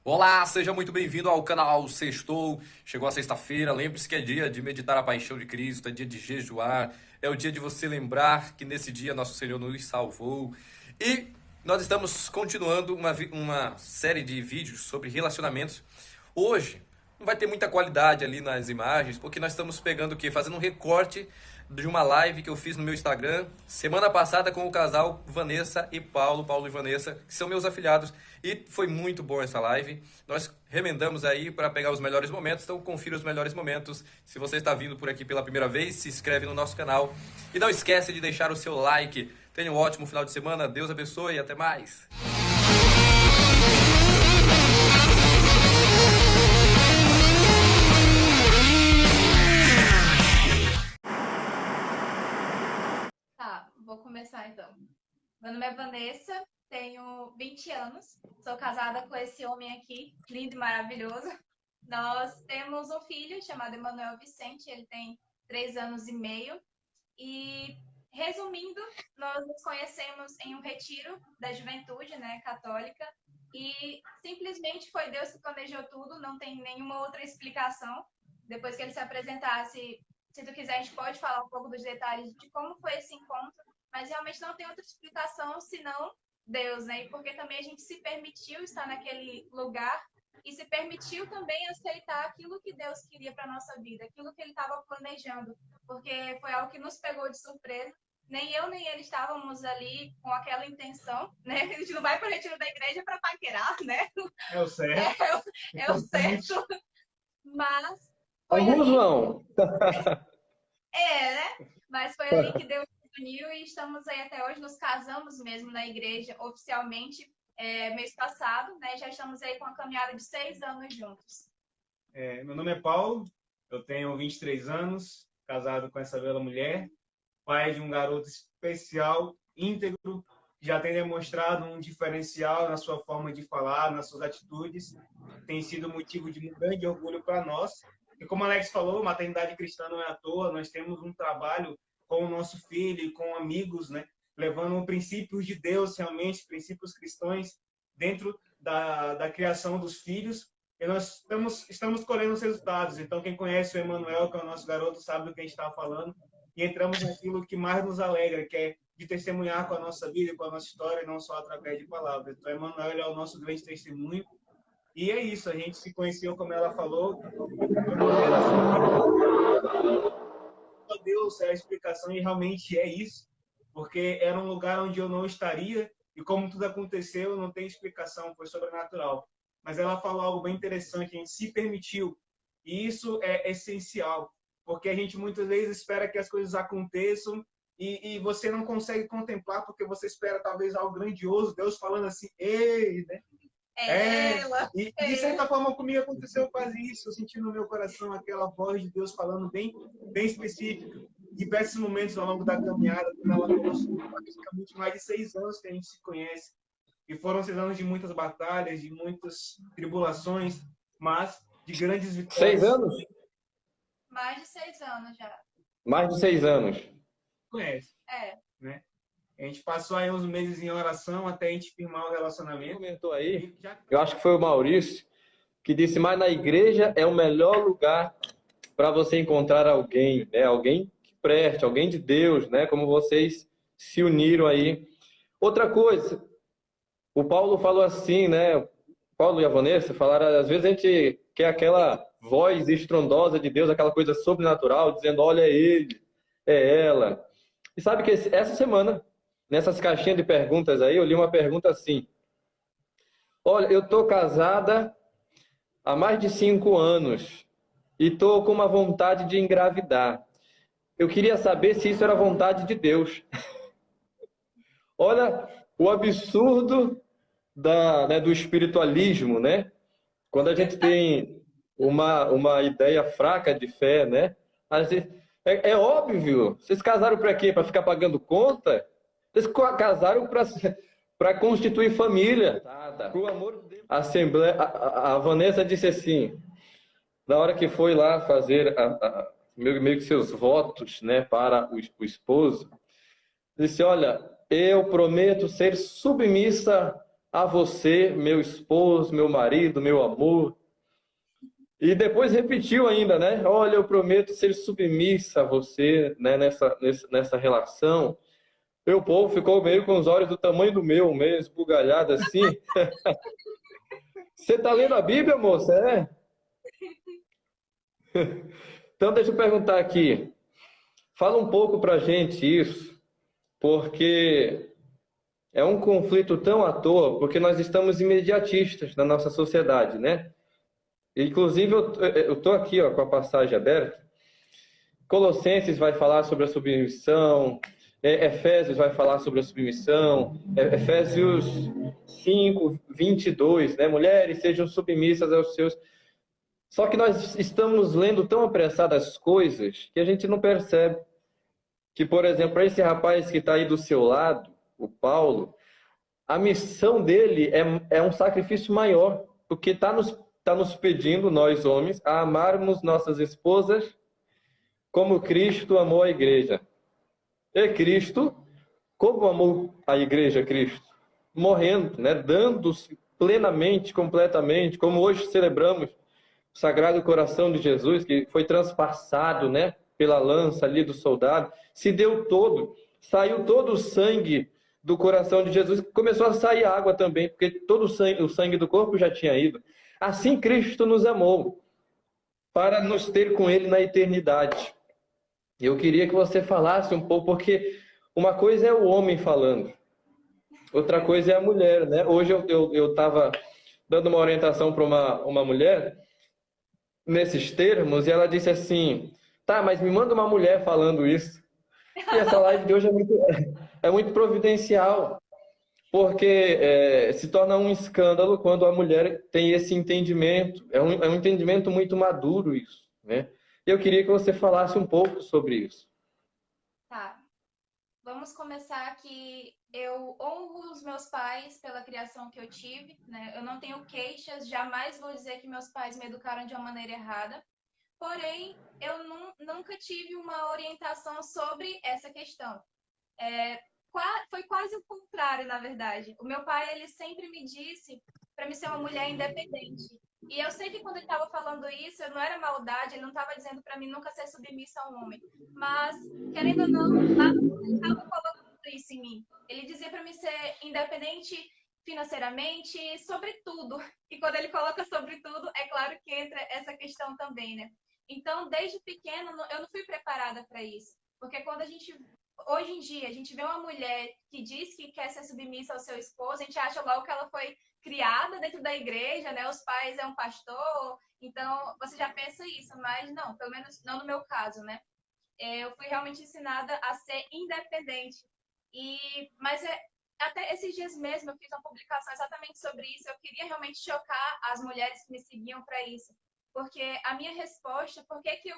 Olá, seja muito bem-vindo ao canal Sextou. Chegou a sexta-feira, lembre-se que é dia de meditar a paixão de Cristo, é dia de jejuar, é o dia de você lembrar que nesse dia nosso Senhor nos salvou. E nós estamos continuando uma série de vídeos sobre relacionamentos. Hoje não vai ter muita qualidade ali nas imagens, porque nós estamos pegando o quê? Fazendo um recorte de uma live que eu fiz no meu Instagram semana passada com o casal Vanessa e Paulo, Paulo e Vanessa, que são meus afilhados, e foi muito bom essa live. Nós remendamos aí para pegar os melhores momentos, então confira os melhores momentos. Se você está vindo por aqui pela primeira vez, se inscreve no nosso canal e não esquece de deixar o seu like. Tenha um ótimo final de semana, Deus abençoe e até mais. Tá, vou começar então. Meu nome é Vanessa, tenho 20 anos, sou casada com esse homem aqui, lindo e maravilhoso. Nós temos um filho chamado Emanuel Vicente, ele tem 3 anos e meio. E, resumindo, nós nos conhecemos em um retiro da juventude, né, católica, e simplesmente foi Deus que planejou tudo, não tem nenhuma outra explicação. Depois que ele se apresentasse, se tu quiser, a gente pode falar um pouco dos detalhes de como foi esse encontro, mas realmente não tem outra explicação senão Deus, né? E porque também a gente se permitiu estar naquele lugar e se permitiu também aceitar aquilo que Deus queria para nossa vida, aquilo que ele estava planejando, porque foi algo que nos pegou de surpresa. Nem eu nem ele estávamos ali com aquela intenção, né? A gente não vai para o retiro da igreja para paquerar, né? É o certo. É o certo, mas foi Alguns ali, vão. né? Mas foi ali que Deus nos uniu e estamos aí até hoje, nos casamos mesmo na igreja oficialmente mês passado, né? Já estamos aí com a caminhada de 6 anos juntos. Meu nome é Paulo, eu tenho 23 anos, casado com essa bela mulher, pai de um garoto especial, íntegro, que já tem demonstrado um diferencial na sua forma de falar, nas suas atitudes, tem sido motivo de um grande orgulho para nós. E como Alex falou, maternidade cristã não é à toa, nós temos um trabalho com o nosso filho e com amigos, né? Levando princípios de Deus, realmente, princípios cristãos, dentro da criação dos filhos. E nós estamos colhendo os resultados. Então, quem conhece o Emanuel, que é o nosso garoto, sabe do que a gente está falando. E entramos naquilo que mais nos alegra, que é de testemunhar com a nossa vida, com a nossa história, não só através de palavras. Então, Emanuel é o nosso grande testemunho. E é isso, a gente se conheceu, como ela falou, uma relação. Deus é a explicação e realmente é isso, porque era um lugar onde eu não estaria e como tudo aconteceu, não tem explicação, foi sobrenatural. Mas ela falou algo bem interessante, a gente se permitiu, e isso é essencial, porque a gente muitas vezes espera que as coisas aconteçam e você não consegue contemplar porque você espera talvez algo grandioso, Deus falando assim, ei, né? E de certa forma comigo aconteceu quase isso, eu senti no meu coração aquela voz de Deus falando bem específica. Diversos momentos ao longo da caminhada, quando ela conosco, praticamente mais de 6 anos que a gente se conhece. E foram 6 anos de muitas batalhas, de muitas tribulações, mas de grandes vitórias. 6 anos? Mais de 6 anos já. Mais de 6 anos. Conhece, né? A gente passou aí uns meses em oração até a gente firmar o relacionamento. Comentou aí, eu acho que foi o Maurício, que disse, mas na igreja é o melhor lugar para você encontrar alguém, né? Alguém que preste, alguém de Deus, né? Como vocês se uniram aí. Outra coisa, o Paulo falou assim, né? O Paulo e a Vanessa falaram, às vezes a gente quer aquela voz estrondosa de Deus, aquela coisa sobrenatural, dizendo, olha ele, é ela. E sabe que essa semana, nessas caixinhas de perguntas aí, eu li uma pergunta assim, olha, eu tô casada há mais de 5 anos e tô com uma vontade de engravidar. Eu queria saber se isso era vontade de Deus. Olha o absurdo do espiritualismo, né? Quando a gente tem uma ideia fraca de fé, né? É óbvio. Vocês casaram para quê? Para ficar pagando conta? Vocês casaram para constituir família. Por amor de Deus. A Vanessa disse assim, na hora que foi lá fazer meio que seus votos, né, para o esposo, disse, olha, eu prometo ser submissa a você, meu esposo, meu marido, meu amor. E depois repetiu ainda, né? Olha, eu prometo ser submissa a você, né, nessa relação. E o povo ficou meio com os olhos do tamanho do meu mesmo, esbugalhado assim. Você tá lendo a Bíblia, moça? É? Então deixa eu perguntar aqui. Fala um pouco pra gente isso, porque é um conflito tão à toa, porque nós estamos imediatistas na nossa sociedade, né? Inclusive, eu estou aqui ó, com a passagem aberta. Colossenses vai falar sobre a submissão, Efésios vai falar sobre a submissão, Efésios 5:22, né? Mulheres, sejam submissas aos seus. Só que nós estamos lendo tão apressadas as coisas que a gente não percebe que, por exemplo, esse rapaz que está aí do seu lado, o Paulo, a missão dele é um sacrifício maior, porque tá nos pedindo, nós homens, a amarmos nossas esposas como Cristo amou a igreja. E Cristo, como amou a igreja, Cristo? Morrendo, né? Dando-se plenamente, completamente, como hoje celebramos o Sagrado Coração de Jesus, que foi transpassado, né? Pela lança ali do soldado, se deu todo, saiu todo o sangue do coração de Jesus, começou a sair água também, porque todo o sangue do corpo já tinha ido. Assim Cristo nos amou, para nos ter com Ele na eternidade. Eu queria que você falasse um pouco, porque uma coisa é o homem falando, outra coisa é a mulher, né? Hoje eu estava dando uma orientação para uma mulher nesses termos, e ela disse assim, tá, mas me manda uma mulher falando isso. E essa live de hoje é muito providencial, porque se torna um escândalo quando a mulher tem esse entendimento, é um entendimento muito maduro isso, né? Eu queria que você falasse um pouco sobre isso. Tá. Vamos começar que eu honro os meus pais pela criação que eu tive, né? Eu não tenho queixas, jamais vou dizer que meus pais me educaram de uma maneira errada. Porém, eu nunca tive uma orientação sobre essa questão. Foi quase o contrário, na verdade. O meu pai, ele sempre me disse para me ser uma mulher independente. E eu sei que quando ele estava falando isso, não era maldade, ele não estava dizendo para mim nunca ser submissa a um homem. Mas, querendo ou não, lá ele estava colocando isso em mim. Ele dizia para mim ser independente financeiramente, sobretudo. E quando ele coloca sobretudo, é claro que entra essa questão também, né? Então, desde pequena, eu não fui preparada para isso. Porque quando hoje em dia, a gente vê uma mulher que diz que quer ser submissa ao seu esposo, a gente acha logo que ela foi criada dentro da igreja, né? Os pais é um pastor, então você já pensa isso, mas não, pelo menos não no meu caso, né? Eu fui realmente ensinada a ser independente. Mas até esses dias mesmo eu fiz uma publicação exatamente sobre isso. Eu queria realmente chocar as mulheres que me seguiam para isso. Porque a minha resposta, por que eu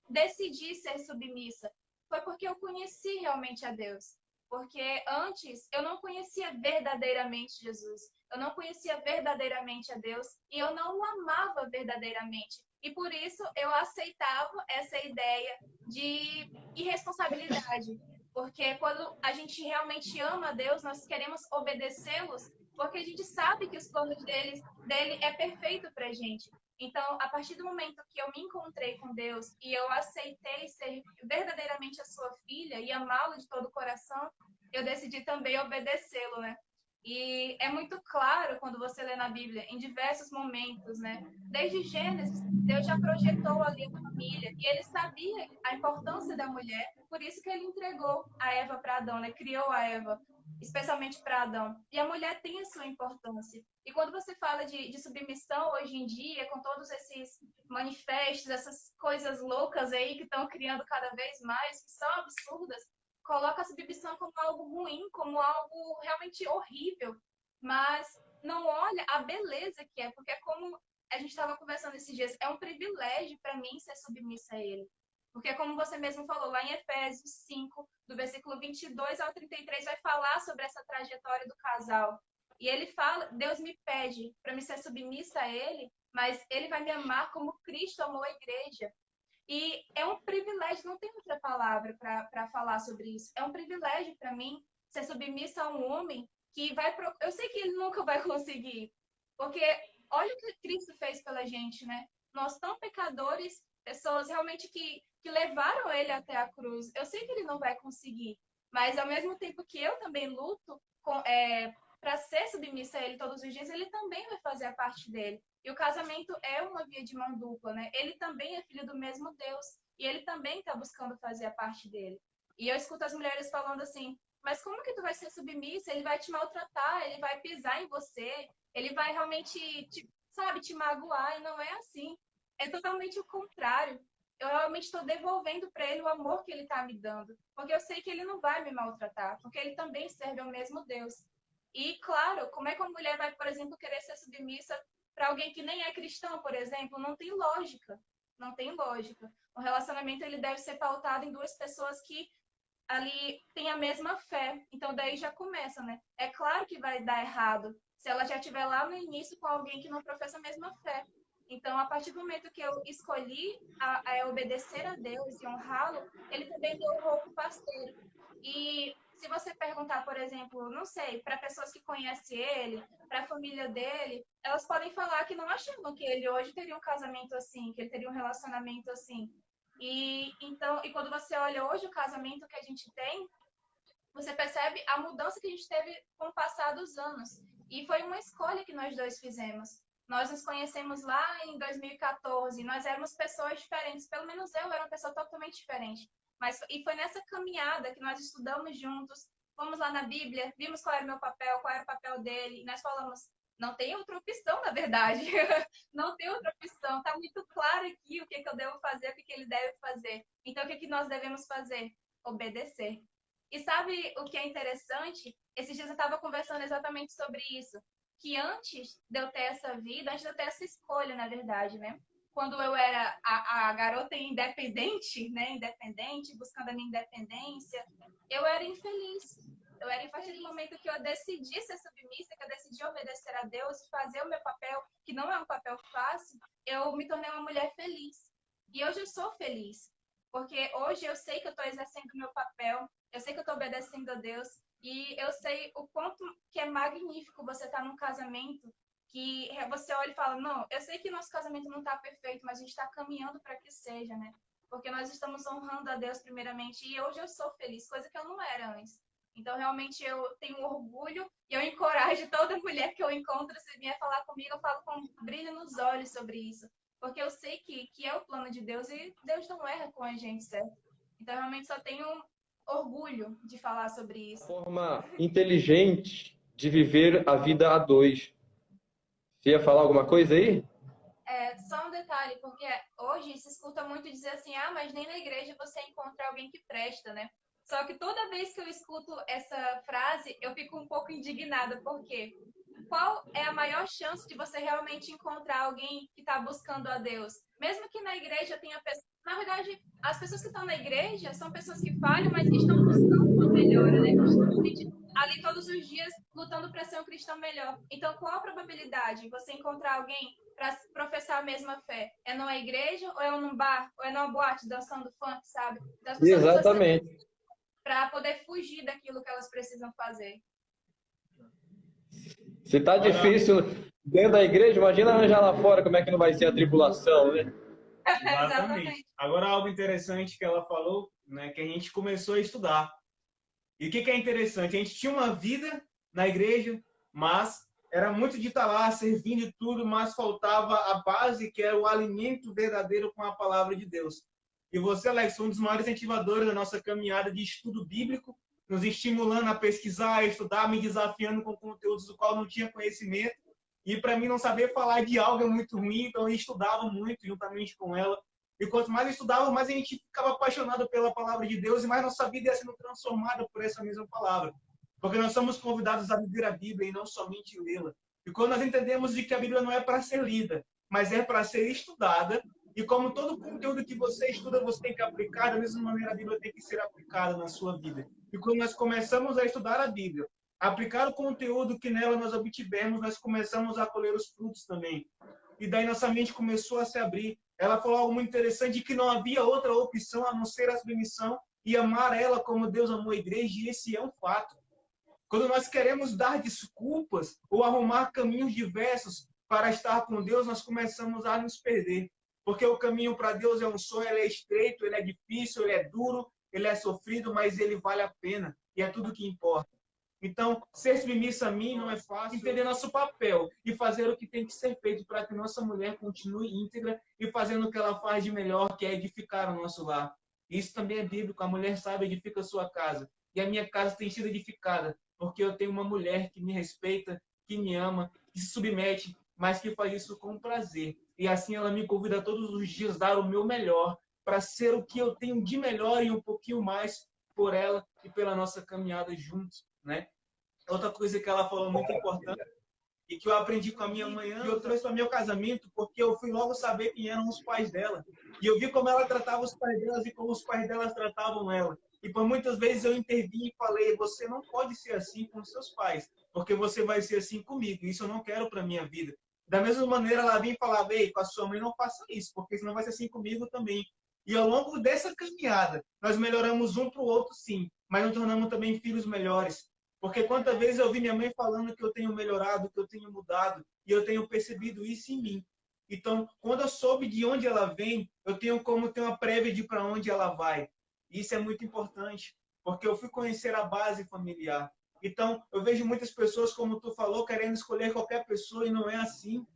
decidi ser submissa, foi porque eu conheci realmente a Deus. Porque antes eu não conhecia verdadeiramente Jesus. Eu não conhecia verdadeiramente a Deus e eu não o amava verdadeiramente. E por isso eu aceitava essa ideia de irresponsabilidade. Porque quando a gente realmente ama a Deus, nós queremos obedecê-los, porque a gente sabe que os planos dele é perfeito para a gente. Então, a partir do momento que eu me encontrei com Deus e eu aceitei ser verdadeiramente a sua filha e amá-lo de todo o coração, eu decidi também obedecê-lo, né? E é muito claro quando você lê na Bíblia, em diversos momentos, né? Desde Gênesis, Deus já projetou ali a família e ele sabia a importância da mulher, por isso que ele entregou a Eva para Adão, né? Criou a Eva especialmente para Adão. E a mulher tem a sua importância. E quando você fala de submissão hoje em dia, com todos esses manifestos, essas coisas loucas aí que estão criando cada vez mais, que são absurdas, coloca a submissão como algo ruim, como algo realmente horrível, mas não olha a beleza que é, porque como a gente estava conversando esses dias, é um privilégio para mim ser submissa a ele. Porque, como você mesmo falou, lá em Efésios 5, do versículo 22 ao 33, vai falar sobre essa trajetória do casal. E ele fala, Deus me pede para me ser submissa a ele, mas ele vai me amar como Cristo amou a igreja. E é um privilégio, não tem outra palavra para falar sobre isso. É um privilégio para mim ser submissa a um homem que vai... Eu sei que ele nunca vai conseguir, porque olha o que Cristo fez pela gente, né? Nós tão pecadores, pessoas realmente que levaram ele até a cruz. Eu sei que ele não vai conseguir, mas ao mesmo tempo que eu também luto para ser submissa a ele todos os dias, ele também vai fazer a parte dele. E o casamento é uma via de mão dupla, né? Ele também é filho do mesmo Deus e ele também está buscando fazer a parte dele. E eu escuto as mulheres falando assim, mas como que tu vai ser submissa? Ele vai te maltratar, ele vai pisar em você, ele vai realmente, te magoar, e não é assim. É totalmente o contrário. Eu realmente estou devolvendo para ele o amor que ele está me dando, porque eu sei que ele não vai me maltratar, porque ele também serve ao mesmo Deus. E, claro, como é que uma mulher vai, por exemplo, querer ser submissa para alguém que nem é cristão, por exemplo? Não tem lógica. Não tem lógica. O relacionamento ele deve ser pautado em duas pessoas que ali têm a mesma fé. Então, daí já começa, né? É claro que vai dar errado se ela já estiver lá no início com alguém que não professa a mesma fé. Então, a partir do momento que eu escolhi a obedecer a Deus e honrá-lo, ele também me honrou como parceiro. E se você perguntar, por exemplo, não sei, para pessoas que conhecem ele, para a família dele, elas podem falar que não achavam que ele hoje teria um casamento assim, que ele teria um relacionamento assim. E quando você olha hoje o casamento que a gente tem, você percebe a mudança que a gente teve com o passar dos anos. E foi uma escolha que nós dois fizemos. Nós nos conhecemos lá em 2014, nós éramos pessoas diferentes, pelo menos eu era uma pessoa totalmente diferente. E foi nessa caminhada que nós estudamos juntos, fomos lá na Bíblia, vimos qual era o meu papel, qual era o papel dele, e nós falamos, não tem outra opção, na verdade. Não tem outra opção. Está muito claro aqui o que eu devo fazer, o que ele deve fazer. Então, o que nós devemos fazer? Obedecer. E sabe o que é interessante? Esses dias eu estava conversando exatamente sobre isso. Que antes de eu ter essa vida, antes de eu ter essa escolha, na verdade, né? Quando eu era a garota independente, né? Independente, buscando a minha independência, eu era infeliz. Eu era, a partir do momento que eu decidi ser submissa, que eu decidi obedecer a Deus, fazer o meu papel, que não é um papel fácil, eu me tornei uma mulher feliz. E hoje eu sou feliz. Porque hoje eu sei que eu estou exercendo o meu papel, eu sei que eu estou obedecendo a Deus, e eu sei o quanto que é magnífico você estar num casamento que você olha e fala, não, eu sei que nosso casamento não está perfeito, mas a gente está caminhando para que seja, né? Porque nós estamos honrando a Deus primeiramente, e hoje eu sou feliz, coisa que eu não era antes. Então, realmente, eu tenho orgulho e eu encorajo toda mulher que eu encontro, se vier falar comigo, eu falo com brilho nos olhos sobre isso. Porque eu sei que é o plano de Deus e Deus não erra com a gente, certo? Então, realmente, só tenho orgulho de falar sobre isso. Forma inteligente de viver a vida a dois. Você ia falar alguma coisa aí? Só um detalhe, porque hoje se escuta muito dizer assim, mas nem na igreja você encontra alguém que presta, né? Só que toda vez que eu escuto essa frase, eu fico um pouco indignada, porque qual é a maior chance de você realmente encontrar alguém que está buscando a Deus? Mesmo que na igreja tenha pessoas... Na verdade, as pessoas que estão na igreja são pessoas que falham, mas que estão buscando uma melhora, né? Ali todos os dias lutando para ser um cristão melhor. Então, qual a probabilidade de você encontrar alguém para professar a mesma fé? É numa igreja, ou é num bar, ou é numa boate dançando funk, sabe? Então, as pessoas Exatamente. para poder fugir daquilo que elas precisam fazer. Se tá difícil dentro da igreja, imagina arranjar lá fora como é que não vai ser a tribulação, né? Exatamente. Agora, algo interessante que ela falou, né, que a gente começou a estudar. E o que é interessante? A gente tinha uma vida na igreja, mas era muito de estar lá, servindo e tudo, mas faltava a base, que era o alimento verdadeiro com a palavra de Deus. E você, Alex, foi um dos maiores incentivadores da nossa caminhada de estudo bíblico, nos estimulando a pesquisar, a estudar, me desafiando com conteúdos do qual não tinha conhecimento. E para mim não saber falar de algo é muito ruim, então eu estudava muito juntamente com ela. E quanto mais eu estudava, mais a gente ficava apaixonado pela palavra de Deus e mais nossa vida ia sendo transformada por essa mesma palavra. Porque nós somos convidados a viver a Bíblia e não somente lê-la. E quando nós entendemos de que a Bíblia não é para ser lida, mas é para ser estudada, e como todo conteúdo que você estuda, você tem que aplicar, da mesma maneira a Bíblia tem que ser aplicada na sua vida. E quando nós começamos a estudar a Bíblia, aplicar o conteúdo que nela nós obtivemos, nós começamos a colher os frutos também. E daí nossa mente começou a se abrir. Ela falou algo muito interessante, que não havia outra opção a não ser a submissão e amar ela como Deus amou a igreja, e esse é um fato. Quando nós queremos dar desculpas ou arrumar caminhos diversos para estar com Deus, nós começamos a nos perder. Porque o caminho para Deus é um sonho, ele é estreito, ele é difícil, ele é duro, ele é sofrido, mas ele vale a pena. E é tudo que importa. Então, ser submissa a mim não é fácil. Entender nosso papel e fazer o que tem que ser feito para que nossa mulher continue íntegra e fazendo o que ela faz de melhor, que é edificar o nosso lar. Isso também é bíblico. A mulher sábia edifica a sua casa. E a minha casa tem sido edificada porque eu tenho uma mulher que me respeita, que me ama, que se submete, mas que faz isso com prazer. E assim ela me convida todos os dias a dar o meu melhor para ser o que eu tenho de melhor e um pouquinho mais por ela e pela nossa caminhada juntos, né? Outra coisa que ela falou muito importante e que eu aprendi com a minha mãe, e eu trouxe para meu casamento, porque eu fui logo saber quem eram os pais dela. E eu vi como ela tratava os pais delas e como os pais delas tratavam ela. E por muitas vezes eu intervim e falei, você não pode ser assim com seus pais, porque você vai ser assim comigo. Isso eu não quero para minha vida. Da mesma maneira, ela vinha e falava, ei, com a sua mãe não faça isso, porque senão vai ser assim comigo também. E ao longo dessa caminhada, nós melhoramos um para o outro, sim, mas nos tornamos também filhos melhores. Porque quantas vezes eu vi minha mãe falando que eu tenho melhorado, que eu tenho mudado, e eu tenho percebido isso em mim. Então, quando eu soube de onde ela vem, eu tenho como ter uma prévia de para onde ela vai. Isso é muito importante, porque eu fui conhecer a base familiar. Então, eu vejo muitas pessoas, como tu falou, querendo escolher qualquer pessoa, e não é assim,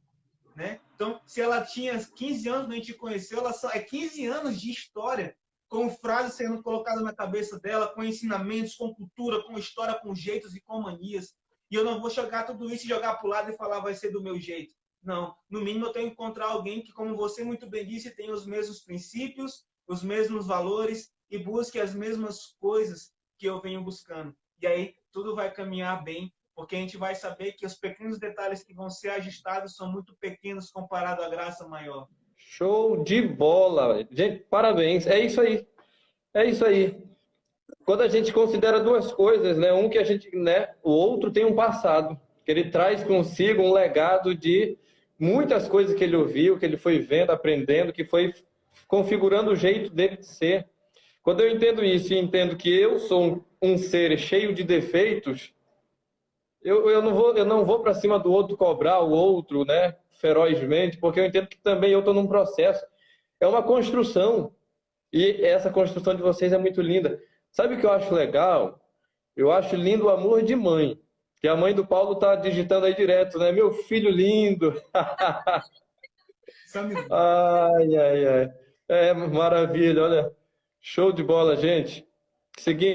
né? Então, se ela tinha 15 anos quando a gente conheceu, ela é 15 anos de história, com frases sendo colocadas na cabeça dela, com ensinamentos, com cultura, com história, com jeitos e com manias. E eu não vou jogar tudo isso e jogar para o lado e falar vai ser do meu jeito. Não, no mínimo eu tenho que encontrar alguém que, como você muito bem disse, tem os mesmos princípios, os mesmos valores e busque as mesmas coisas que eu venho buscando. E aí tudo vai caminhar bem, porque a gente vai saber que os pequenos detalhes que vão ser ajustados são muito pequenos comparado à graça maior. Show de bola! Gente, parabéns. É isso aí. É isso aí. Quando a gente considera duas coisas, né? Um que a gente, né? O outro tem um passado, que ele traz consigo um legado de muitas coisas que ele ouviu, que ele foi vendo, aprendendo, que foi configurando o jeito dele de ser. Quando eu entendo isso e entendo que eu sou um ser cheio de defeitos, eu não vou para cima do outro cobrar o outro, né? Ferozmente, porque eu entendo que também eu estou num processo. É uma construção. E essa construção de vocês é muito linda. Sabe o que eu acho legal? Eu acho lindo o amor de mãe. Que a mãe do Paulo está digitando aí direto, né? Meu filho lindo. Ai, ai, ai. É maravilha, olha. Show de bola, gente. Seguinte.